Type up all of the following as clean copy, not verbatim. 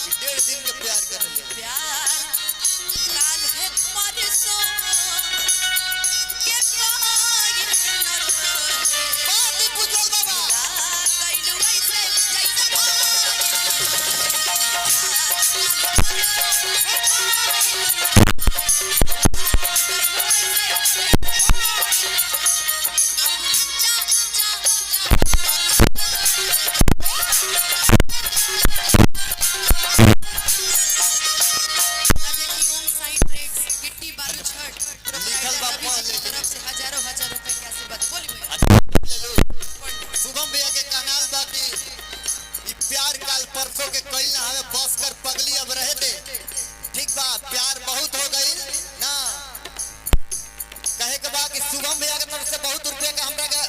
1.5 दिन के प्यार कर ले प्यार काल है परसों के पायल नरसो बात पूछल बाबा कैलू ऐसे जैसे शुभम भैया के कनाल बाकी प्यार काल परसों के कई ना हमें बस कर पगली अब रहे दे ठीक बा प्यार बहुत हो गई ना कहे के बा कि शुभम भैया के तरफ से बहुत रुपए का हमरा के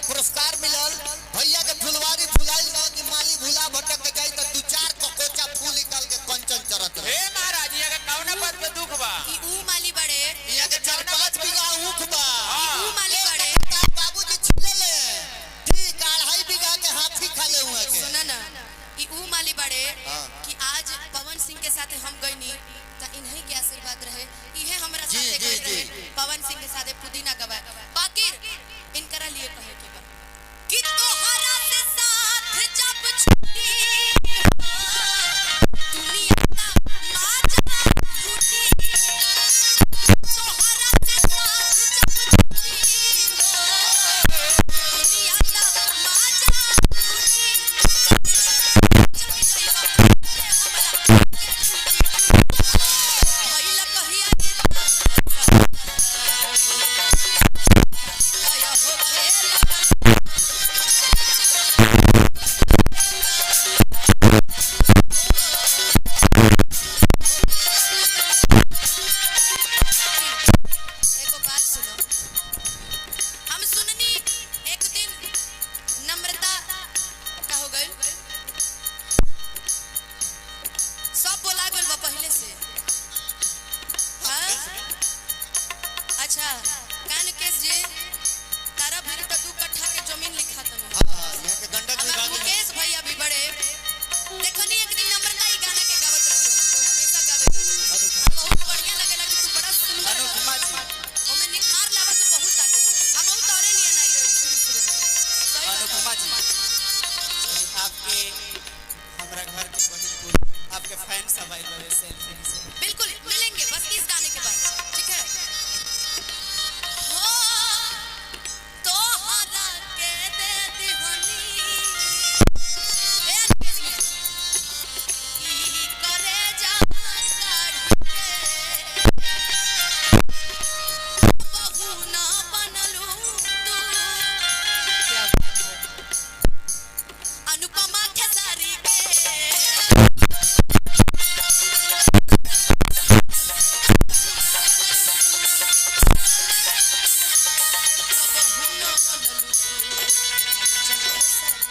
पुरस्कार मिलल भैया के फुलवारी फुलाइल बा कि माली भुला भटक के गई तो 2-4 कोचा फूल निकाल के कंचन चरत हे महाराज ये के कौना बात पे दुख बा ई ऊ माली बड़े यहाँ के 4-5 बीघा ऊख बा ऊ माली बड़े बाबूजी छिले ले ठीक 2.5 बीघा के हाथी खा ले हुआ के सुना ना ई ऊ माली बड़े हाँ। कि आज पवन सिंह के साथ हम गईनी त इन्हीं के आशीर्वाद रहे इहे हमरा जी, साथे जी, गई जी। रहे पवन सिंह के साथे पुदीना गवाए बाकी इनकरा लिए कहे के बा कि तोहरा से साथ जब छुट्टी दुनिया का माजा छुट्टी तोहरा से साथ जब छुट्टी दुनिया का माजा एगो बात सुनो हम सुननी एक दिन नम्रता का हो गई सब बोला गल बा पहले से हाँ? अच्छा कान केस जी तारा भरी तो 2 कट्ठा के जमीन लिखा तनु हां यहाँ के गंडक हमरा विभाग में मुकेश भैया भी बड़े देखो नी एक दिन नम्रता ई गाना के गावत रहली तो हमेशा गावे बहुत बढ़िया लगेला कि तू बड़ा सुंदर अनुपमा जी ओमे निखार लावा तो बहुत आगे हम बहुत तोरे नहीं आइल रही शुरू शुरू में सही बात अनुपमा जी आपके हमरा घर के बहुत आपके फैन सब आइल रहे सेल्फी से बिल्कुल मिलेंगे बस इस गाने के बाद ठीक है हो तो हरा के दे दीवानी ए किसमें की करे जा काढ़ के बहू ना बनलू तू क्या बात है अनुपमा खेसारी के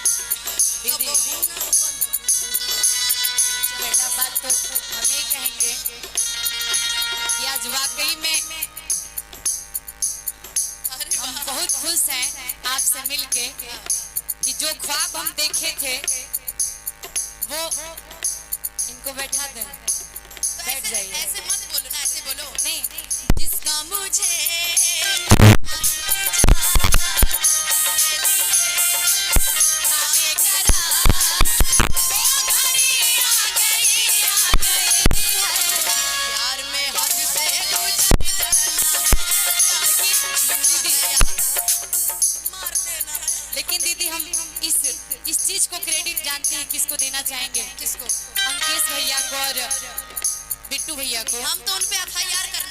दीदी पहला बात तो हम ये कहेंगे कि आज वाकई में हम बहुत खुश हैं आपसे मिलके कि जो ख्वाब हम देखे थे वो इनको बैठा दें बैठ जाइए ऐसे मत बोलो ना ऐसे बोलो नहीं जिसका मुझे प्यार में हद से मार देना है लेकिन दीदी हम इस चीज को क्रेडिट जानते हैं किसको देना चाहेंगे किसको अंकेश भैया को और बिट्टू भैया को हम तो उन पे FIR करना